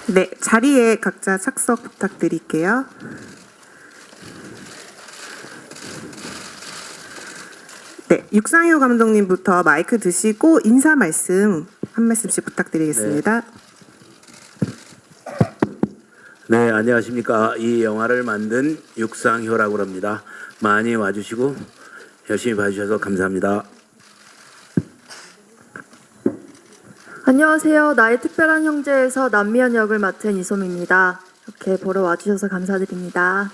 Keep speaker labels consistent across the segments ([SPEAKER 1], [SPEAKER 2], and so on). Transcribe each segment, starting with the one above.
[SPEAKER 1] 네, 자리에 각자 착석 부탁드릴게요. 네, 육상효 감독님부터 마이크 드시고 인사 말씀 한 말씀씩 부탁드리겠습니다.
[SPEAKER 2] 네, 안녕하십니까. 이 영화를 만든 육상효라고 합니다. 많이 와주시고 열심히 봐주셔서 감사합니다.
[SPEAKER 3] 안녕하세요. 나의 특별한 형제에서 남미연 역을 맡은 이솜입니다. 이렇게 보러 와주셔서 감사드립니다.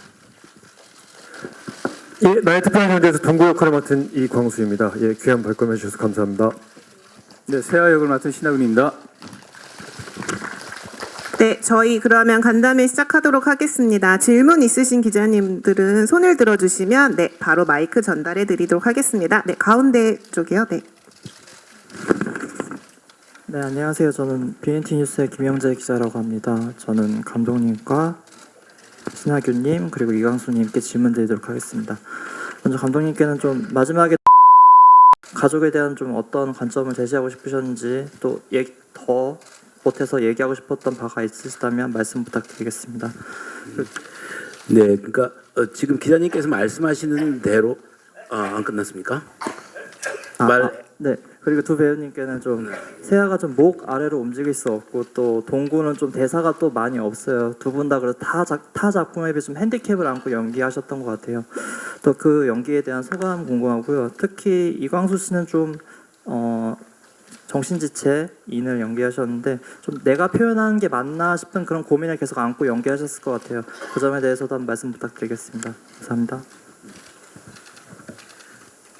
[SPEAKER 4] 예, 나의 특별한 형제에서 동구 역할을 맡은 이광수입니다. 예, 귀한 발걸음 해주셔서 감사합니다.
[SPEAKER 5] 네, 세아 역을 맡은 신하균입니다.
[SPEAKER 1] 네, 저희 그러면 간담회 시작하도록 하겠습니다. 질문 있으신 기자님들은 손을 들어주시면 네, 바로 마이크 전달해 드리도록 하겠습니다. 네, 가운데 쪽이요. 네.
[SPEAKER 6] 네, 안녕하세요. 저는 BNT 뉴스의 김영재 기자라고 합니다. 저는 감독님과 신하균님 그리고 이광수님께 질문 드리도록 하겠습니다. 먼저 감독님께는 좀 마지막에 가족에 대한 좀 어떤 관점을 제시하고 싶으셨는지 또 더 보태서 얘기하고 싶었던 바가 있으시다면 말씀 부탁드리겠습니다.
[SPEAKER 2] 네, 그러니까 지금 기자님께서 말씀하시는 대로 안 끝났습니까?
[SPEAKER 6] 네. 그리고 두 배우님께는 좀 세아가 좀 목 아래로 움직일 수 없고 또 동구는 좀 대사가 또 많이 없어요. 두 분 다 그래서 타 작품에 비해 좀 핸디캡을 안고 연기하셨던 것 같아요. 또 그 연기에 대한 소감 궁금하고요. 특히 이광수 씨는 좀 정신지체인을 연기하셨는데 좀 내가 표현하는 게 맞나 싶은 그런 고민을 계속 안고 연기하셨을 것 같아요. 그 점에 대해서도 한 말씀 부탁드리겠습니다. 감사합니다.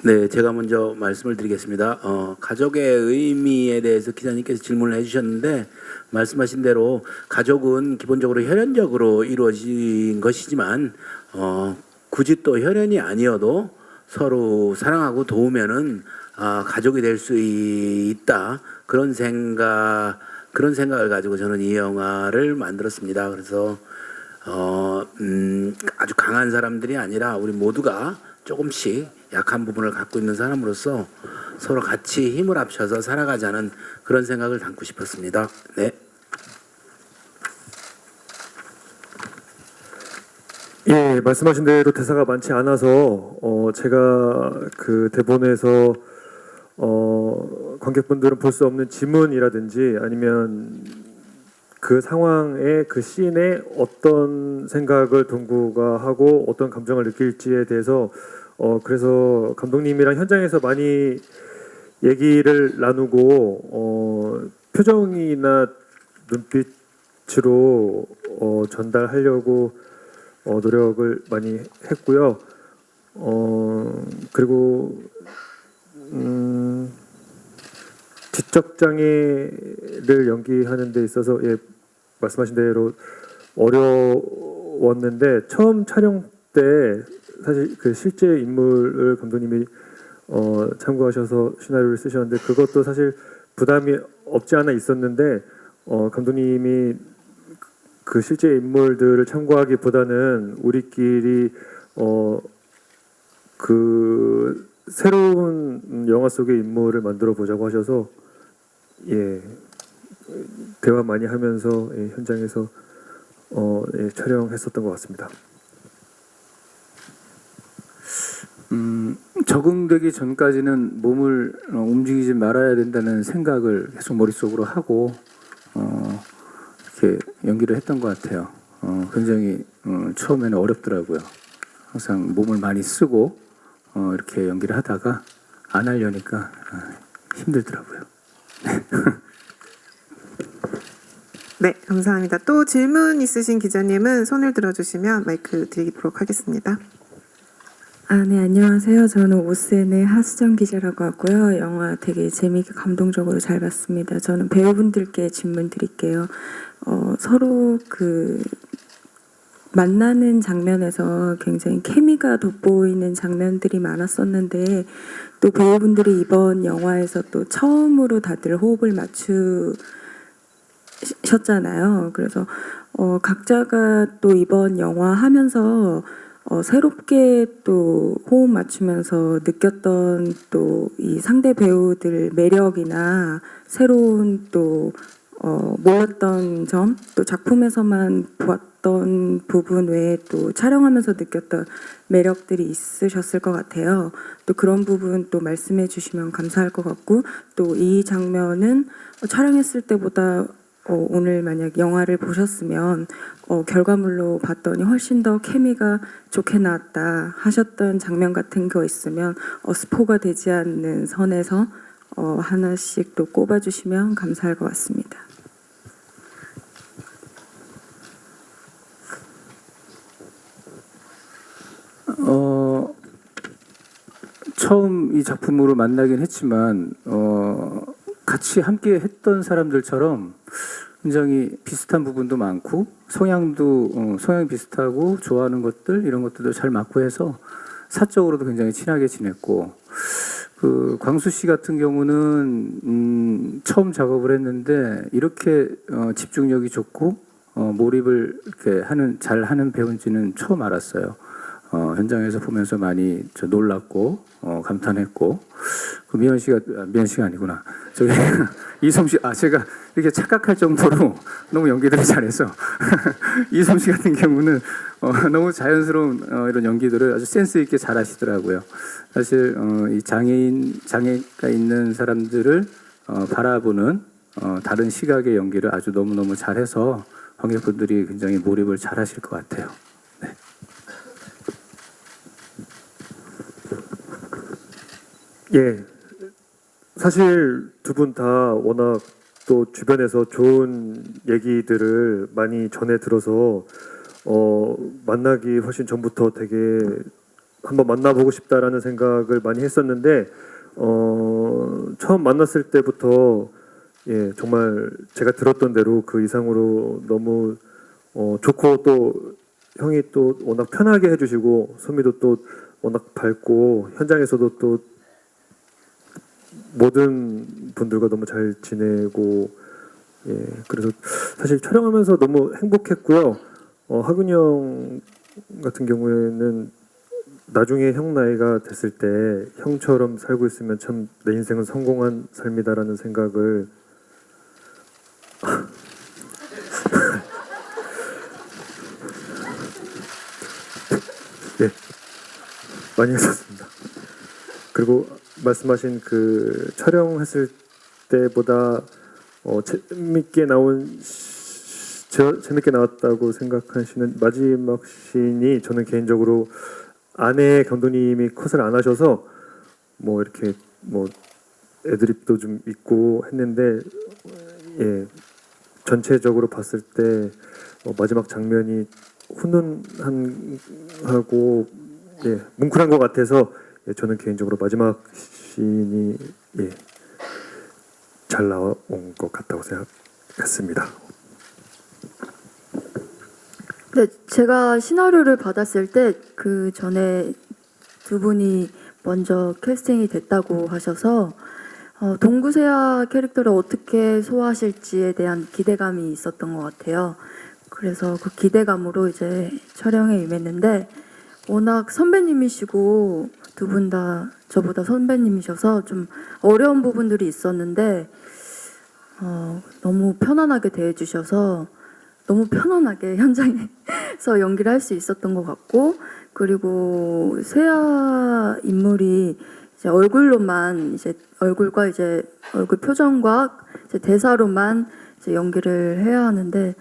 [SPEAKER 2] 네, 제가 먼저 말씀을 드리겠습니다. 가족의 의미에 대해서 기자님께서 질문을 해주셨는데 말씀하신 대로 가족은 기본적으로 혈연적으로 이루어진 것이지만 굳이 또 혈연이 아니어도 서로 사랑하고 도우면은 가족이 될 수 있다 그런 생각을 가지고 저는 이 영화를 만들었습니다. 그래서 아주 강한 사람들이 아니라 우리 모두가 조금씩 약한 부분을 갖고 있는 사람으로서 서로 같이 힘을 합쳐서 살아가자는 그런 생각을 담고 싶었습니다. 네.
[SPEAKER 4] 예, 말씀하신 대로 대사가 많지 않아서 제가 그 대본에서 관객분들은 볼 수 없는 지문이라든지 아니면 그 상황에 그 씬에 어떤 생각을 동구가 하고 어떤 감정을 느낄지에 대해서 그래서 감독님이랑 현장에서 많이 얘기를 나누고 표정이나 눈빛으로 전달하려고 노력을 많이 했고요. 그리고 지적 장애를 연기하는 데 있어서 예, 말씀하신 대로 어려웠는데 처음 촬영 때 사실 그 실제 인물을 감독님이 참고하셔서 시나리오를 쓰셨는데 그것도 사실 부담이 없지 않아 있었는데 감독님이 그 실제 인물들을 참고하기보다는 우리끼리 그 새로운 영화 속의 인물을 만들어 보자고 하셔서 예 대화 많이 하면서 예, 현장에서 예, 촬영했었던 것 같습니다.
[SPEAKER 5] 적응되기 전까지는 몸을 움직이지 말아야 된다는 생각을 계속 머릿속으로 하고 이렇게 연기를 했던 것 같아요. 굉장히 처음에는 어렵더라고요. 항상 몸을 많이 쓰고 이렇게 연기를 하다가 안 하려니까 힘들더라고요.
[SPEAKER 1] 네, 감사합니다. 또 질문 있으신 기자님은 손을 들어주시면 마이크 드리도록 하겠습니다.
[SPEAKER 7] 네, 안녕하세요. 저는 오센의 하수정 기자라고 하고요. 영화 되게 재미있게 감동적으로 잘 봤습니다. 저는 배우분들께 질문 드릴게요. 서로 그 만나는 장면에서 굉장히 케미가 돋보이는 장면들이 많았었는데 또 배우분들이 이번 영화에서 또 처음으로 다들 호흡을 맞추셨잖아요. 그래서 각자가 또 이번 영화 하면서 새롭게 또 호흡 맞추면서 느꼈던 또 이 상대 배우들 매력이나 새로운 또 몰랐던 점, 또 작품에서만 보았던 부분 외에 또 촬영하면서 느꼈던 매력들이 있으셨을 것 같아요. 또 그런 부분 또 말씀해 주시면 감사할 것 같고, 또 이 장면은 촬영했을 때보다 오늘 만약 영화를 보셨으면 결과물로 봤더니 훨씬 더 케미가 좋게 나왔다 하셨던 장면 같은 거 있으면 스포가 되지 않는 선에서 하나씩 또 꼽아주시면 감사할 것 같습니다.
[SPEAKER 5] 처음 이 작품으로 만나긴 했지만 같이 함께 했던 사람들처럼 굉장히 비슷한 부분도 많고 성향이 비슷하고 좋아하는 것들 이런 것들도 잘 맞고 해서 사적으로도 굉장히 친하게 지냈고, 그 광수 씨 같은 경우는 처음 작업을 했는데 이렇게 집중력이 좋고 몰입을 이렇게 잘 하는 배우인지는 처음 알았어요. 현장에서 보면서 많이 놀랐고 감탄했고, 그 미연 씨가 아니구나. 저기 이솜 씨, 제가 이렇게 착각할 정도로 너무 연기들을 잘해서 이솜 씨 같은 경우는 너무 자연스러운 이런 연기들을 아주 센스 있게 잘하시더라고요. 사실 이 장애가 있는 사람들을 바라보는 다른 시각의 연기를 아주 너무 잘해서 관객분들이 굉장히 몰입을 잘하실 것 같아요. 네.
[SPEAKER 4] 예, 사실 두 분 다 워낙 또 주변에서 좋은 얘기들을 많이 전해 들어서 만나기 훨씬 전부터 되게 한번 만나보고 싶다라는 생각을 많이 했었는데 처음 만났을 때부터 예, 정말 제가 들었던 대로 그 이상으로 너무 좋고, 또 형이 또 워낙 편하게 해주시고 소미도 또 워낙 밝고 현장에서도 또 모든 분들과 너무 잘 지내고, 예, 그래서 사실 촬영하면서 너무 행복했고요. 하근이 형 같은 경우에는 나중에 형 나이가 됐을 때 형처럼 살고 있으면 참 내 인생은 성공한 삶이다라는 생각을 네, 많이 했었습니다. 그리고 말씀하신 그 촬영했을 때보다 재밌게 나왔다고 생각하시는 마지막 씬이, 저는 개인적으로 아내 감독님이 컷을 안 하셔서 뭐 이렇게 뭐 애드립도 좀 있고 했는데, 예, 전체적으로 봤을 때 마지막 장면이 훈훈하고 예, 뭉클한 것 같아서 예, 저는 개인적으로 마지막 씬이 예, 잘 나온 것 같다고 생각했습니다.
[SPEAKER 3] 네, 제가 시나리오를 받았을 때 그 전에 두 분이 먼저 캐스팅이 됐다고 하셔서 동구세아 캐릭터를 어떻게 소화하실지에 대한 기대감이 있었던 것 같아요. 그래서 그 기대감으로 이제 촬영에 임했는데, 워낙 선배님이시고 두 분 다 저보다 선배님이셔서 좀 어려운 부분들이 있었는데 너무 편안하게 대해주셔서 너무 편안하게 현장에서 연기를 할 수 있었던 것 같고, 그리고 세아 인물이 이제 얼굴로만 이제 얼굴과 이제 얼굴 표정과 이제 대사로만 이제 연기를 해야 하는데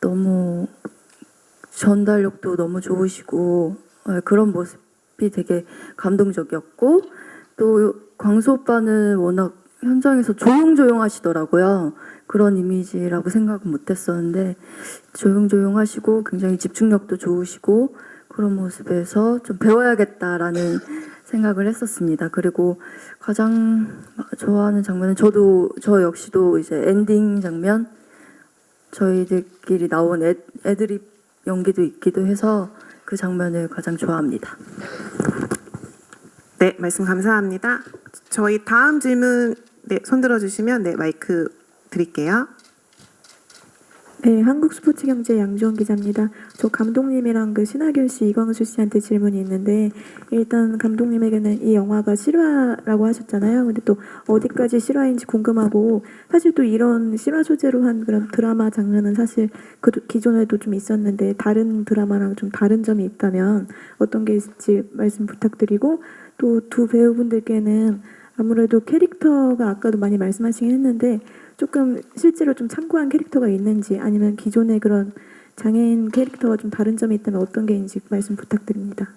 [SPEAKER 3] 너무 전달력도 너무 좋으시고 그런 모습이 되게 감동적이었고, 또 광수 오빠는 워낙 현장에서 조용조용 하시더라고요. 그런 이미지라고 생각은 못했었는데 조용조용 하시고 굉장히 집중력도 좋으시고 그런 모습에서 좀 배워야겠다라는 생각을 했었습니다. 그리고 가장 좋아하는 장면은 저 역시도 이제 엔딩 장면, 저희들끼리 나온 애드립 연기도 있기도 해서 그 장면을 가장 좋아합니다.
[SPEAKER 1] 네, 말씀 감사합니다. 저희 다음 질문 손 들어주시면 마이크 드릴게요.
[SPEAKER 7] 네, 한국스포츠경제 양주원 기자입니다. 저 감독님이랑 그 신하균 씨, 이광수 씨한테 질문이 있는데 일단 감독님에게는 이 영화가 실화라고 하셨잖아요. 근데 또 어디까지 실화인지 궁금하고 사실 또 이런 실화 소재로 한 그런 드라마 장르는 사실 그 기존에도 좀 있었는데 다른 드라마랑 좀 다른 점이 있다면 어떤 게 있을지 말씀 부탁드리고 또 두 배우분들께는 아무래도 캐릭터가 아까도 많이 말씀하시긴 했는데 조금 실제로 좀 참고한 캐릭터가 있는지 아니면 기존의 그런 장애인 캐릭터와 좀 다른 점이 있다면 어떤 게 있는지 말씀 부탁드립니다.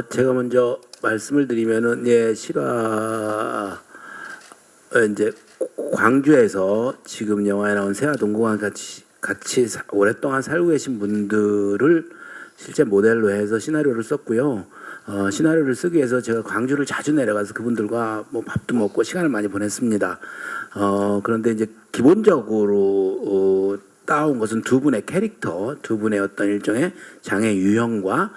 [SPEAKER 2] 제가 먼저 말씀을 드리면은 예, 실화 이제 광주에서 지금 영화에 나온 세아 동구와 같이 오랫동안 살고 계신 분들을 실제 모델로 해서 시나리오를 썼고요. 시나리오를 쓰기 위해서 제가 광주를 자주 내려가서 그분들과 뭐 밥도 먹고 시간을 많이 보냈습니다. 그런데 이제 기본적으로 따온 것은 두 분의 캐릭터, 두 분의 어떤 일종의 장애 유형과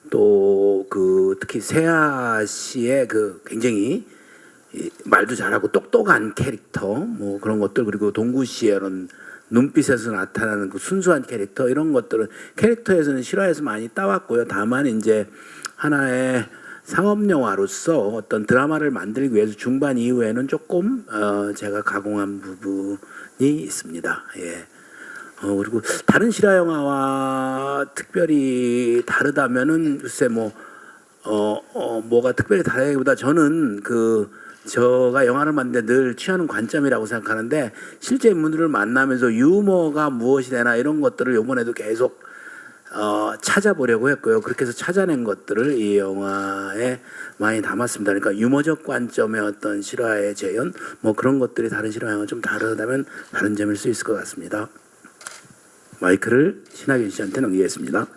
[SPEAKER 2] 또 그 특히 세아 씨의 그 굉장히 말도 잘하고 똑똑한 캐릭터 뭐 그런 것들 그리고 동구 씨의 이런 눈빛에서 나타나는 그 순수한 캐릭터 이런 것들은 캐릭터에서는 실화에서 많이 따왔고요. 다만 이제 하나의 상업 영화로서 어떤 드라마를 만들기 위해서 중반 이후에는 조금 제가 가공한 부분이 있습니다. 예. 그리고 다른 실화 영화와 특별히 다르다면은 글쎄 뭐가 특별히 다르기보다 저는 제가 영화를 만드는데 늘 취하는 관점이라고 생각하는데 실제 인물들을 만나면서 유머가 무엇이 되나 이런 것들을 이번에도 계속 찾아보려고 했고요. 그렇게 해서 찾아낸 것들을 이 영화에 많이 담았습니다. 그러니까 유머적 관점의 어떤 실화의 재현 뭐 그런 것들이 다른 실화 영화가 좀 다르다면 다른 점일 수 있을 것 같습니다. 마이크를 신하균 씨한테 넘기겠습니다.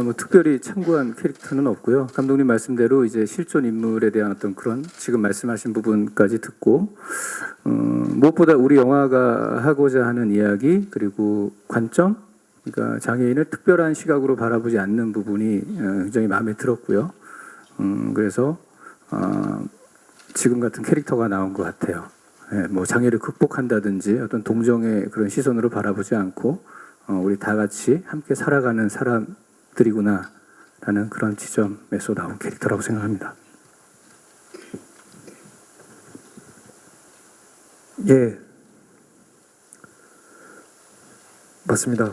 [SPEAKER 5] 뭐 특별히 참고한 캐릭터는 없고요. 감독님 말씀대로 이제 실존 인물에 대한 어떤 그런 지금 말씀하신 부분까지 듣고 무엇보다 우리 영화가 하고자 하는 이야기 그리고 관점, 그러니까 장애인을 특별한 시각으로 바라보지 않는 부분이 굉장히 마음에 들었고요. 그래서 지금 같은 캐릭터가 나온 것 같아요. 예, 뭐 장애를 극복한다든지 어떤 동정의 그런 시선으로 바라보지 않고 우리 다 같이 함께 살아가는 사람들이구나라는 그런 지점에서 나온 캐릭터라고 생각합니다.
[SPEAKER 4] 예, 맞습니다.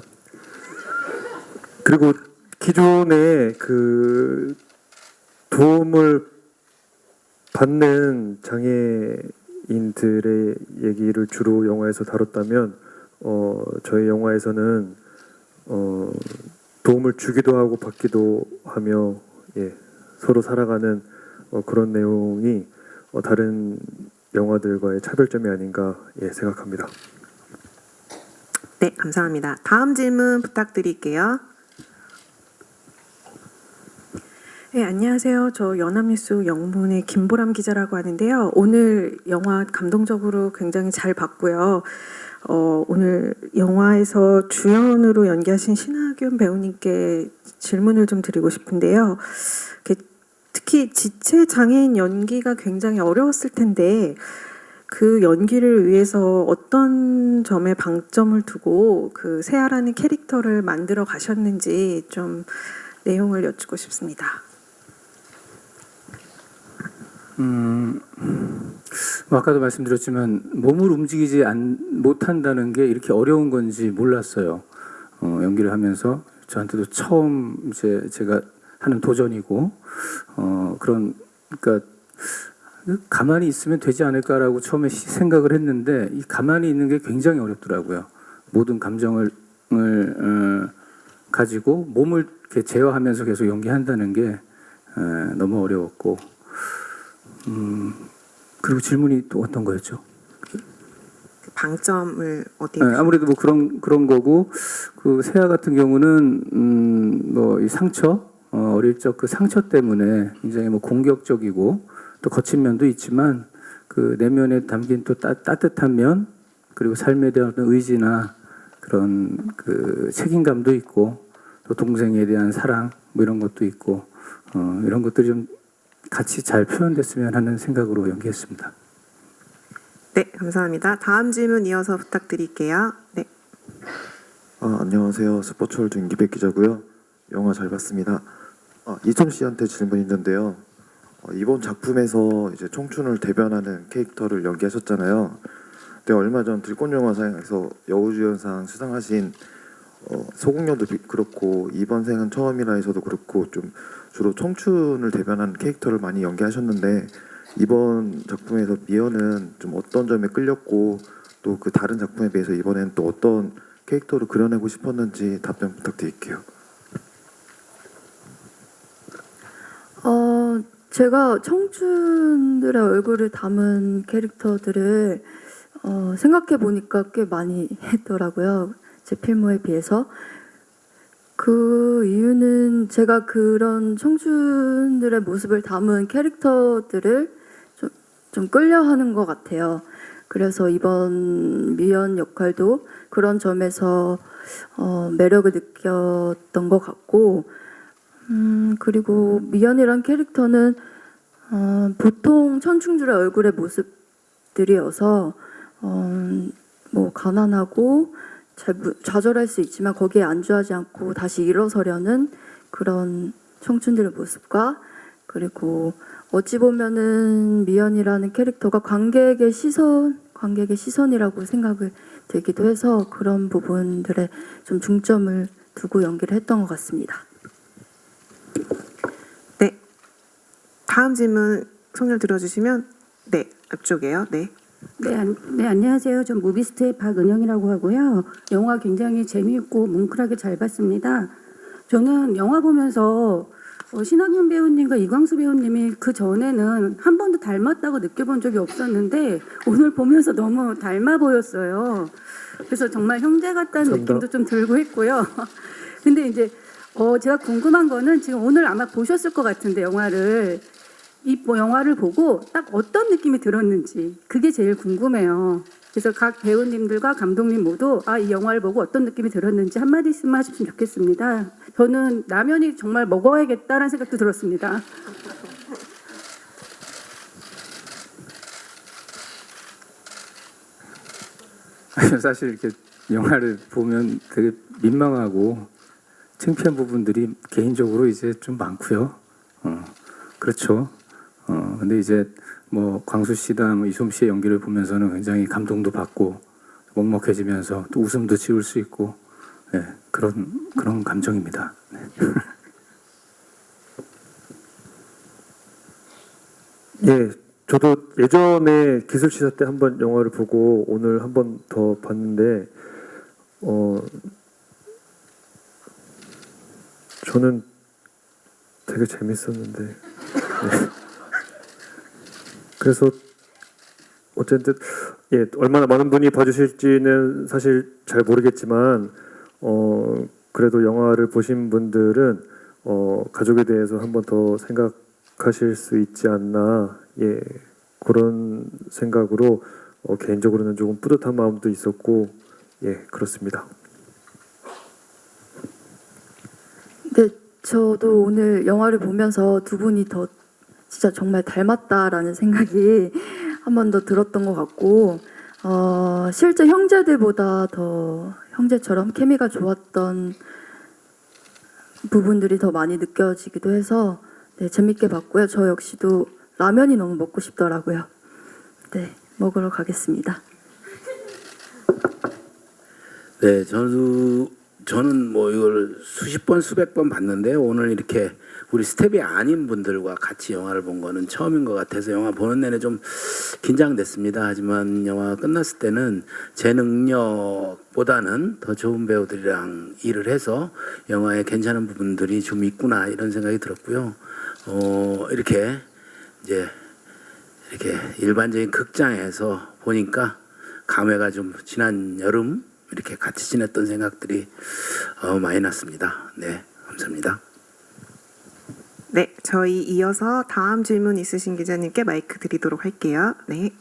[SPEAKER 4] 그리고 기존에 그 도움을 받는 장애인들의 얘기를 주로 영화에서 다뤘다면 저희 영화에서는 도움을 주기도 하고 받기도 하며 예, 서로 살아가는 그런 내용이 다른 영화들과의 차별점이 아닌가 예, 생각합니다.
[SPEAKER 1] 네, 감사합니다. 다음 질문 부탁드릴게요.
[SPEAKER 8] 네, 안녕하세요. 저 연합뉴스 영문의 김보람 기자라고 하는데요. 오늘 영화 감동적으로 굉장히 잘 봤고요. 오늘 영화에서 주연으로 연기하신 신하균 배우님께 질문을 좀 드리고 싶은데요. 특히 지체 장애인 연기가 굉장히 어려웠을 텐데 그 연기를 위해서 어떤 점에 방점을 두고 그 세아라는 캐릭터를 만들어 가셨는지 좀 내용을 여쭙고 싶습니다.
[SPEAKER 5] 아까도 말씀드렸지만 몸을 움직이지 못한다는 게 이렇게 어려운 건지 몰랐어요. 연기를 하면서 저한테도 처음 이제 제가 하는 도전이고 그러니까 가만히 있으면 되지 않을까라고 처음에 생각을 했는데 이 가만히 있는 게 굉장히 어렵더라고요. 모든 감정을 가지고 몸을 이렇게 제어하면서 계속 연기한다는 게 너무 어려웠고 그리고 질문이 또 어떤 거였죠?
[SPEAKER 1] 방점을 어디에?
[SPEAKER 5] 아무래도 뭐 그런 거고 그 세아 같은 경우는 뭐 이 상처 어릴 적 그 상처 때문에 굉장히 뭐 공격적이고 또 거친 면도 있지만 그 내면에 담긴 또 따뜻한 면 그리고 삶에 대한 어떤 의지나 그런 그 책임감도 있고 또 동생에 대한 사랑 뭐 이런 것도 있고 이런 것들이 좀 같이 잘 표현됐으면 하는 생각으로 연기했습니다.
[SPEAKER 1] 네, 감사합니다. 다음 질문 이어서 부탁드릴게요. 네.
[SPEAKER 9] 안녕하세요. 스포츠월드 임기백 기자고요. 영화 잘 봤습니다. 이솜 씨한테 질문이 있는데요. 이번 작품에서 이제 청춘을 대변하는 캐릭터를 연기하셨잖아요. 근데 얼마 전 들꽃영화상에서 여우주연상 수상하신 소공녀도 그렇고 이번 생은 처음이라에서도 그렇고 좀 주로 청춘을 대변하는 캐릭터를 많이 연기하셨는데 이번 작품에서 미연은 좀 어떤 점에 끌렸고 또 그 다른 작품에 비해서 이번에는 또 어떤 캐릭터로 그려내고 싶었는지 답변 부탁드릴게요.
[SPEAKER 3] 제가 청춘들의 얼굴을 담은 캐릭터들을 생각해 보니까 꽤 많이 했더라고요. 제 필모에 비해서. 그 이유는 제가 그런 청춘들의 모습을 담은 캐릭터들을 좀 끌려하는 것 같아요. 그래서 이번 미연 역할도 그런 점에서 매력을 느꼈던 것 같고, 그리고 미연이란 캐릭터는 보통 청춘들의 얼굴의 모습들이어서 뭐 가난하고 좌절할 수 있지만 거기에 안주하지 않고 다시 일어서려는 그런 청춘들의 모습과, 그리고 어찌 보면은 미연이라는 캐릭터가 관객의 시선이라고 생각을 들기도 해서 그런 부분들에 좀 중점을 두고 연기를 했던 것 같습니다.
[SPEAKER 1] 네. 다음 질문 손을 들어주시면 네, 앞쪽에요. 네.
[SPEAKER 10] 네, 안녕하세요. 전 무비스트의 박은영이라고 하고요. 영화 굉장히 재미있고 뭉클하게 잘 봤습니다. 저는 영화 보면서 신학윤 배우님과 이광수 배우님이 그 전에는 한 번도 닮았다고 느껴본 적이 없었는데 오늘 보면서 너무 닮아 보였어요. 그래서 정말 형제 같다는 느낌도 좀 들고 했고요. 근데 이제 제가 궁금한 거는 지금 오늘 아마 보셨을 것 같은데 영화를 영화를 보고 딱 어떤 느낌이 들었는지 그게 제일 궁금해요. 그래서 각 배우님들과 감독님 모두 이 영화를 보고 어떤 느낌이 들었는지 한마디씩만 하셨으면 좋겠습니다. 저는 라면이 정말 먹어야겠다라는 생각도 들었습니다.
[SPEAKER 5] 사실 이렇게 영화를 보면 되게 민망하고 창피한 부분들이 개인적으로 이제 좀 많고요. 그렇죠. 근데 이제 뭐 광수 씨다 뭐 이솜 씨의 연기를 보면서는 굉장히 감동도 받고 먹먹해지면서 또 웃음도 지울 수 있고 네, 그런 감정입니다. 네.
[SPEAKER 4] 예, 저도 예전에 기술 시사 때 한번 영화를 보고 오늘 한 번 더 봤는데 저는 되게 재밌었는데 네. 그래서 어쨌든 예, 얼마나 많은 분이 봐주실지는 사실 잘 모르겠지만 그래도 영화를 보신 분들은 가족에 대해서 한 번 더 생각하실 수 있지 않나 예, 그런 생각으로 개인적으로는 조금 뿌듯한 마음도 있었고 예, 그렇습니다.
[SPEAKER 3] 네, 저도 오늘 영화를 보면서 두 분이 더 진짜 정말 닮았다라는 생각이 한 번 더 들었던 것 같고 실제 형제들보다 더 형제처럼 케미가 좋았던 부분들이 더 많이 느껴지기도 해서 네, 재밌게 봤고요. 저 역시도 라면이 너무 먹고 싶더라고요. 네, 먹으러 가겠습니다.
[SPEAKER 2] 네, 저는 뭐 이걸 수십 번 수백 번 봤는데 오늘 이렇게 우리 스텝이 아닌 분들과 같이 영화를 본 거는 처음인 것 같아서 영화 보는 내내 좀 긴장됐습니다. 하지만 영화 끝났을 때는 제 능력보다는 더 좋은 배우들이랑 일을 해서 영화에 괜찮은 부분들이 좀 있구나 이런 생각이 들었고요. 이렇게 일반적인 극장에서 보니까 감회가 좀 지난 여름 이렇게 같이 지냈던 생각들이 많이 났습니다. 네, 감사합니다.
[SPEAKER 1] 네, 저희 이어서 다음 질문 있으신 기자님께 마이크 드리도록 할게요. 네.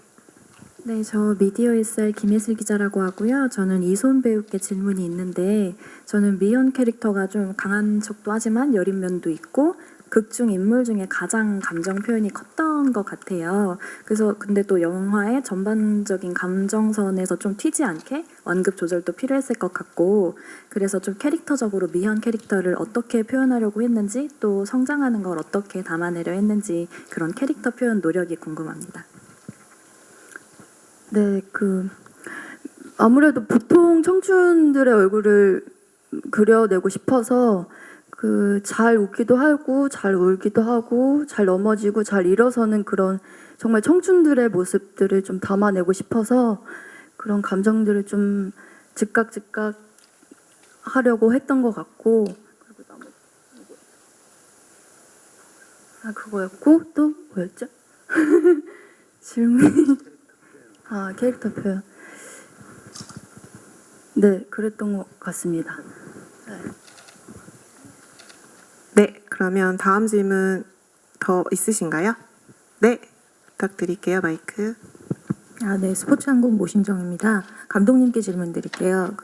[SPEAKER 11] 네, 저 미디어SR 김예슬 기자라고 하고요. 저는 이솜 배우께 질문이 있는데 저는 미연 캐릭터가 좀 강한 척도 하지만 여린 면도 있고 극중 인물 중에 가장 감정 표현이 컸던 것 같아요. 그래서 근데 또 영화의 전반적인 감정선에서 좀 튀지 않게 완급 조절도 필요했을 것 같고, 그래서 좀 캐릭터적으로 미현 캐릭터를 어떻게 표현하려고 했는지, 또 성장하는 걸 어떻게 담아내려 했는지 그런 캐릭터 표현 노력이 궁금합니다.
[SPEAKER 3] 네, 아무래도 보통 청춘들의 얼굴을 그려내고 싶어서 잘 웃기도 하고 잘 울기도 하고 잘 넘어지고 잘 일어서는 그런 정말 청춘들의 모습들을 좀 담아내고 싶어서 그런 감정들을 좀 즉각 하려고 했던 것 같고, 그거였고 또 뭐였죠? 질문이 캐릭터 표현. 네, 그랬던 것 같습니다.
[SPEAKER 1] 네, 그러면 다음 질문 더 있으신가요? 네, 부탁드릴게요. 마이크.
[SPEAKER 12] 네, 스포츠한국 모신정입니다. 감독님께 질문 드릴게요.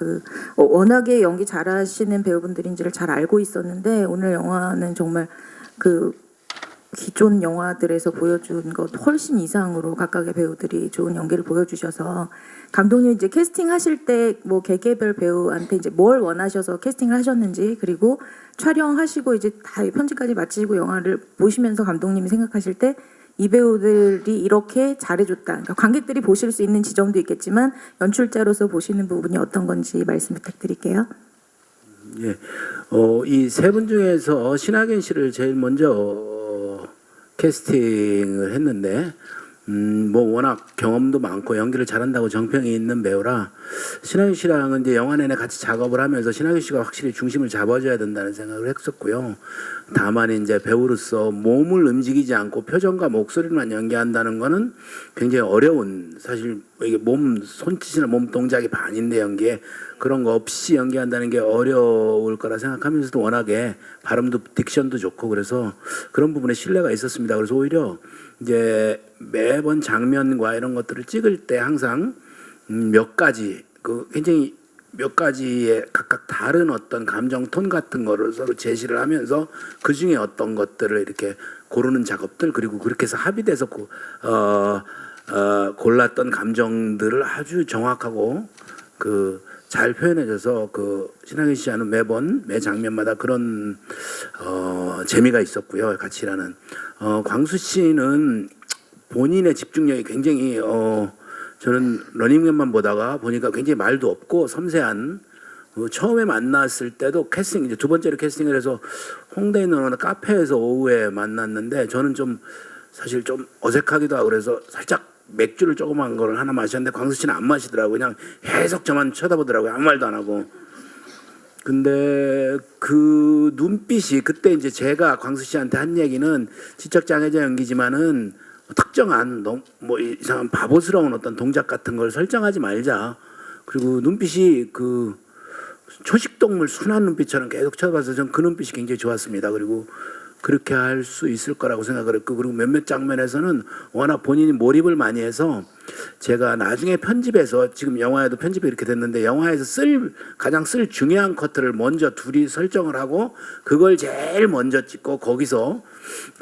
[SPEAKER 12] 워낙에 연기 잘하시는 배우분들인지를 잘 알고 있었는데 오늘 영화는 정말 기존 영화들에서 보여준 것 훨씬 이상으로 각각의 배우들이 좋은 연기를 보여주셔서 감독님 이제 캐스팅 하실 때 뭐 개개별 배우한테 이제 뭘 원하셔서 캐스팅을 하셨는지, 그리고 촬영하시고 이제 다 편집까지 마치시고 영화를 보시면서 감독님이 생각하실 때 이 배우들이 이렇게 잘해줬다. 그러니까 관객들이 보실 수 있는 지점도 있겠지만 연출자로서 보시는 부분이 어떤 건지 말씀 부탁드릴게요.
[SPEAKER 2] 예, 이 세 분 중에서 신하균 씨를 제일 먼저 캐스팅을 했는데, 뭐 워낙 경험도 많고 연기를 잘한다고 정평이 있는 배우라 신하균 씨랑은 이제 영화 내내 같이 작업을 하면서 신하균 씨가 확실히 중심을 잡아줘야 된다는 생각을 했었고요. 다만 이제 배우로서 몸을 움직이지 않고 표정과 목소리만 연기한다는 거는 굉장히 어려운, 사실 이게 몸 손짓이나 몸 동작이 반인데 연기에 그런 거 없이 연기한다는 게 어려울 거라 생각하면서도 워낙에 발음도 딕션도 좋고 그래서 그런 부분에 신뢰가 있었습니다. 그래서 오히려 이제 매번 장면과 이런 것들을 찍을 때 항상 몇 가지 굉장히 몇 가지의 각각 다른 어떤 감정 톤 같은 거를 서로 제시를 하면서 그 중에 어떤 것들을 이렇게 고르는 작업들, 그리고 그렇게 해서 합의돼서 골랐던 감정들을 아주 정확하고 잘 표현해줘서 신하균 씨와는 매번 매 장면마다 그런 재미가 있었고요. 같이 일하는 광수 씨는 본인의 집중력이 굉장히 저는 러닝맨만 보다가 보니까 굉장히 말도 없고 섬세한, 처음에 만났을 때도 캐스팅, 이제 두 번째로 캐스팅을 해서 홍대에 있는 어느 카페에서 오후에 만났는데 저는 좀 사실 좀 어색하기도 하고 그래서 살짝 맥주를 조그만 거를 하나 마셨는데 광수 씨는 안 마시더라고요. 그냥 계속 저만 쳐다보더라고요. 아무 말도 안 하고. 근데 그 눈빛이, 그때 이제 제가 광수 씨한테 한 얘기는 지적장애자 연기지만은 특정한 뭐 이상한 바보스러운 어떤 동작 같은 걸 설정하지 말자. 그리고 눈빛이 초식동물 순한 눈빛처럼 계속 쳐다봐서 전 그 눈빛이 굉장히 좋았습니다. 그리고 그렇게 할 수 있을 거라고 생각을 했고, 그리고 몇몇 장면에서는 워낙 본인이 몰입을 많이 해서 제가 나중에 편집해서, 지금 영화에도 편집이 이렇게 됐는데 영화에서 가장 쓸 중요한 커트를 먼저 둘이 설정을 하고 그걸 제일 먼저 찍고, 거기서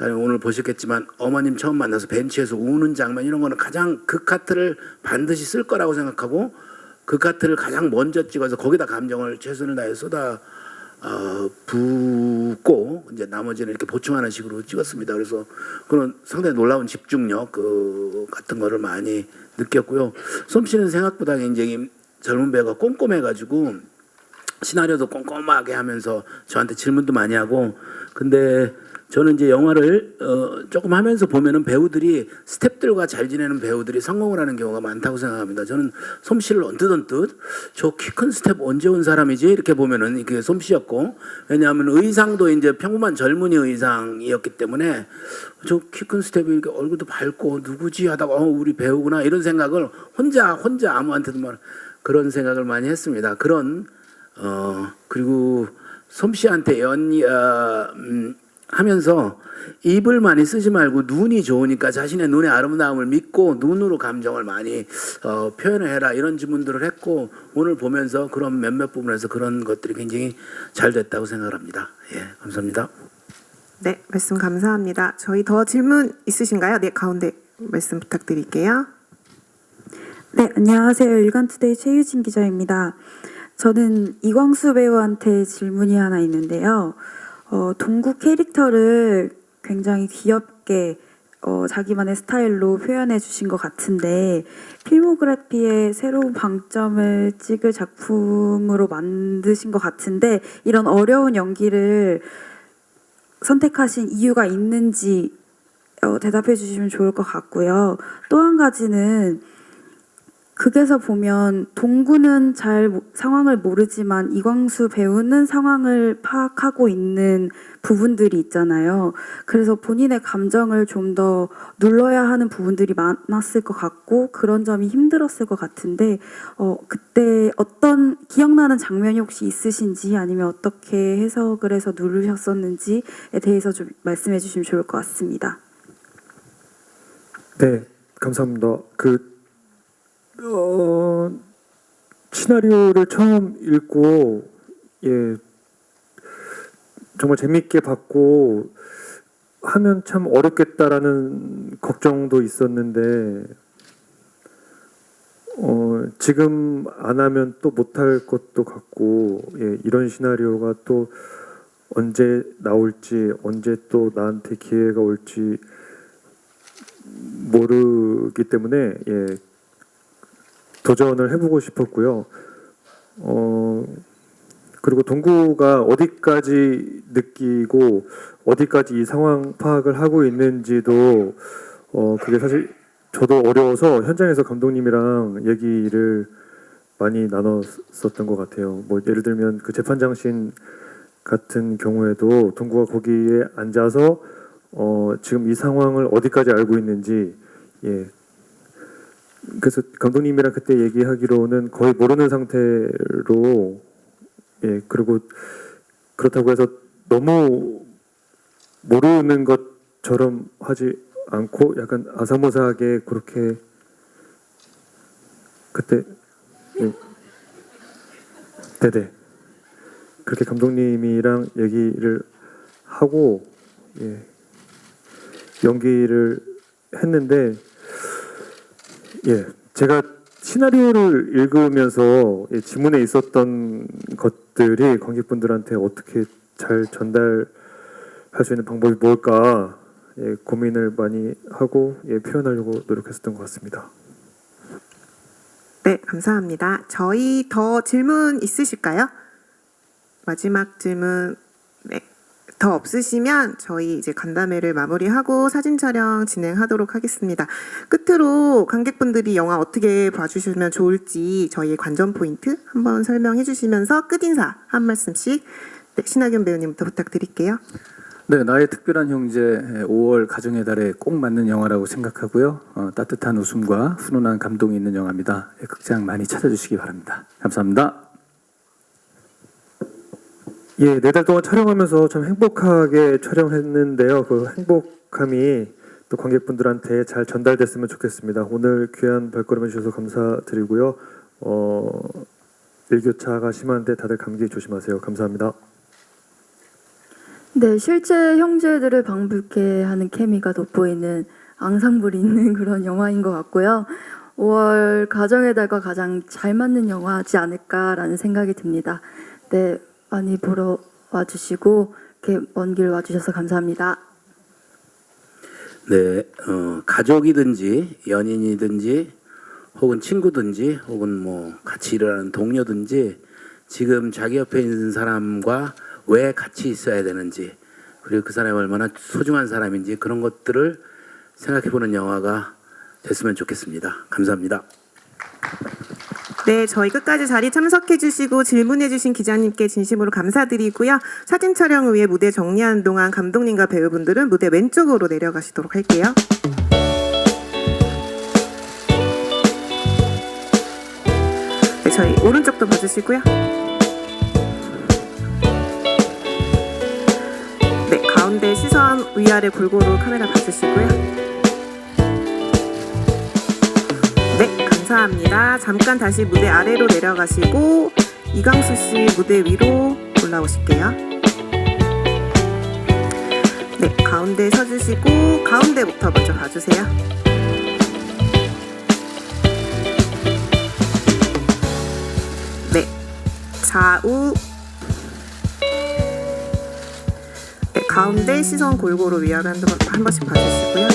[SPEAKER 2] 오늘 보셨겠지만 어머님 처음 만나서 벤치에서 우는 장면, 이런 거는 가장 그 카트를 반드시 쓸 거라고 생각하고 그 카트를 가장 먼저 찍어서 거기다 감정을 최선을 다해 붓고 이제 나머지는 이렇게 보충하는 식으로 찍었습니다. 그래서 그런 상당히 놀라운 집중력 같은 거를 많이 느꼈고요. 솜 씨는 생각보다 굉장히 젊은 배우가 꼼꼼해가지고 시나리오도 꼼꼼하게 하면서 저한테 질문도 많이 하고, 근데 저는 이제 영화를 조금 하면서 보면은 배우들이 스태프들과 잘 지내는 배우들이 성공을 하는 경우가 많다고 생각합니다. 저는 솜 씨를 언뜻 저 키 큰 스태프 언제 온 사람이지 이렇게 보면은 이게 솜 씨였고, 왜냐하면 의상도 이제 평범한 젊은이 의상이었기 때문에 저 키 큰 스태프 이렇게 얼굴도 밝고 누구지 하다가 우리 배우구나 이런 생각을 혼자 아무한테도 그런 생각을 많이 했습니다. 그리고 솜 씨한테 하면서 입을 많이 쓰지 말고 눈이 좋으니까 자신의 눈의 아름다움을 믿고 눈으로 감정을 많이 표현을 해라, 이런 질문들을 했고, 오늘 보면서 그런 몇몇 부분에서 그런 것들이 굉장히 잘 됐다고 생각을 합니다. 예, 감사합니다.
[SPEAKER 1] 네, 말씀 감사합니다. 저희 더 질문 있으신가요? 네, 가운데 말씀 부탁드릴게요.
[SPEAKER 13] 네, 안녕하세요. 일간투데이 최유진 기자입니다. 저는 이광수 배우한테 질문이 하나 있는데요. 동구 캐릭터를 굉장히 귀엽게 자기만의 스타일로 표현해 주신 것 같은데 필모그래피에 새로운 방점을 찍을 작품으로 만드신 것 같은데 이런 어려운 연기를 선택하신 이유가 있는지 대답해 주시면 좋을 것 같고요. 또 한 가지는 극에서 보면 동구는 잘 상황을 모르지만 이광수 배우는 상황을 파악하고 있는 부분들이 있잖아요. 그래서 본인의 감정을 좀 더 눌러야 하는 부분들이 많았을 것 같고 그런 점이 힘들었을 것 같은데 그때 어떤 기억나는 장면이 혹시 있으신지 아니면 어떻게 해석을 해서 누르셨었는지에 대해서 좀 말씀해 주시면 좋을 것 같습니다.
[SPEAKER 4] 네, 감사합니다. 시나리오를 처음 읽고 정말 재밌게 봤고 하면 참 어렵겠다라는 걱정도 있었는데 지금 안 하면 또 못할 것도 같고 이런 시나리오가 또 언제 나올지 언제 또 나한테 기회가 올지 모르기 때문에 도전을 해보고 싶었고요. 그리고 동구가 어디까지 느끼고 어디까지 이 상황 파악을 하고 있는지도 그게 사실 저도 어려워서 현장에서 감독님이랑 얘기를 많이 나눴었던 것 같아요. 뭐 예를 들면 그 재판장신 같은 경우에도 동구가 거기에 앉아서 지금 이 상황을 어디까지 알고 있는지 그래서 감독님이랑 그때 얘기하기로는 거의 모르는 상태로 그리고 그렇다고 해서 너무 모르는 것처럼 하지 않고 약간 아사모사하게 그렇게 그때 네네 그렇게 감독님이랑 얘기를 하고 연기를 했는데 제가 시나리오를 읽으면서 지문에 있었던 것들이 관객분들한테 어떻게 잘 전달할 수 있는 방법이 뭘까 고민을 많이 하고 표현하려고 노력했었던 것 같습니다.
[SPEAKER 1] 네, 감사합니다. 저희 더 질문 있으실까요? 마지막 질문 더 없으시면 저희 이제 간담회를 마무리하고 사진 촬영 진행하도록 하겠습니다. 끝으로 관객분들이 영화 어떻게 봐주시면 좋을지 저희의 관전 포인트 한번 설명해 주시면서 끝인사 한 말씀씩 신하균 배우님부터 부탁드릴게요.
[SPEAKER 5] 네, 나의 특별한 형제 5월 가정의 달에 꼭 맞는 영화라고 생각하고요. 따뜻한 웃음과 훈훈한 감동이 있는 영화입니다. 극장 많이 찾아주시기 바랍니다. 감사합니다.
[SPEAKER 4] 네 달 동안 촬영하면서 참 행복하게 촬영했는데요. 그 행복함이 또 관객분들한테 잘 전달됐으면 좋겠습니다. 오늘 귀한 발걸음 해주셔서 감사드리고요. 일교차가 심한데 다들 감기 조심하세요. 감사합니다.
[SPEAKER 3] 네, 실제 형제들을 방불케 하는 케미가 돋보이는 앙상블이 있는 그런 영화인 것 같고요. 5월 가정의 달과 가장 잘 맞는 영화지 않을까라는 생각이 듭니다. 네, 많이 보러 와주시고 이렇게 먼 길 와주셔서 감사합니다.
[SPEAKER 2] 네, 가족이든지 연인이든지 혹은 친구든지 혹은 뭐 같이 일하는 동료든지 지금 자기 옆에 있는 사람과 왜 같이 있어야 되는지 그리고 그 사람이 얼마나 소중한 사람인지 그런 것들을 생각해보는 영화가 됐으면 좋겠습니다. 감사합니다.
[SPEAKER 1] 네, 저희 끝까지 자리 참석해 주시고 질문해 주신 기자님께 진심으로 감사드리고요. 사진 촬영을 위해 무대 정리하는 동안 감독님과 배우분들은 무대 왼쪽으로 내려가시도록 할게요. 네, 저희 오른쪽도 봐주시고요. 네, 가운데 시선 위아래 골고루 카메라 봐주시고요. 네, 감사합니다. 잠깐 다시 무대 아래로 내려가시고 이광수 씨 무대 위로 올라오실게요. 가운데 서주시고 가운데부터 먼저 봐주세요. 네, 좌우. 네, 가운데 시선 골고루 위아래 한 번씩 봐주시고요.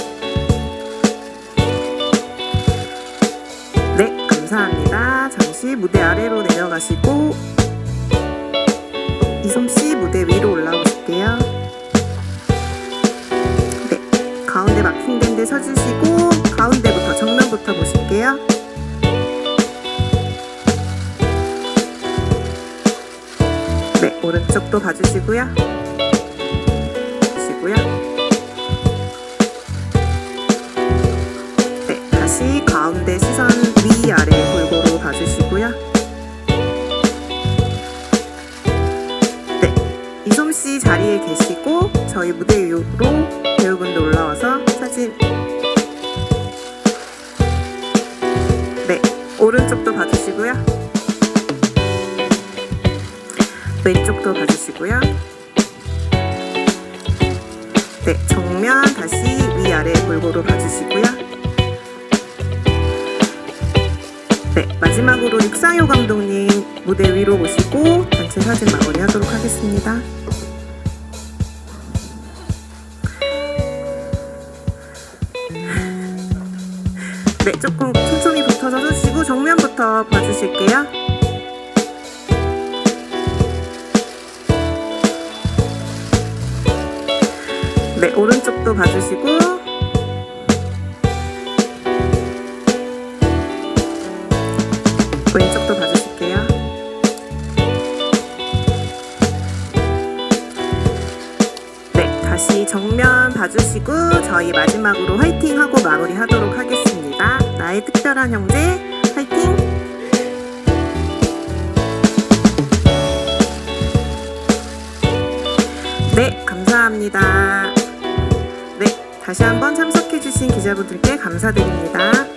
[SPEAKER 1] 네, 감사합니다. 잠시 무대 아래로 내려가시고 이솜씨 무대 위로 올라오실게요. 네, 가운데 마킹된 데 서주시고 가운데부터 정면부터 보실게요. 네, 오른쪽도 봐주시고요. 보시고요. 네, 다시 가운데 시선 위아래 골고루 봐주시고요. 네, 이솜씨 자리에 계시고 저희 무대 위로 배우분들 올라와서 사진. 네, 오른쪽도 봐주시고요. 왼쪽도 봐주시고요. 네, 정면 다시 위아래 골고루 봐주시고요. 네, 마지막으로 육상효 감독님 무대 위로 모시고 단체 사진 마무리하도록 하겠습니다. 네, 조금 촘촘히 붙어서 서주시고 정면부터 봐주실게요. 네, 오른쪽도 봐주시고 왼쪽도 봐주실게요. 네, 다시 정면 봐주시고 저희 마지막으로 화이팅하고 마무리하도록 하겠습니다. 나의 특별한 형제 화이팅! 네, 감사합니다. 네, 다시 한번 참석해주신 기자분들께 감사드립니다.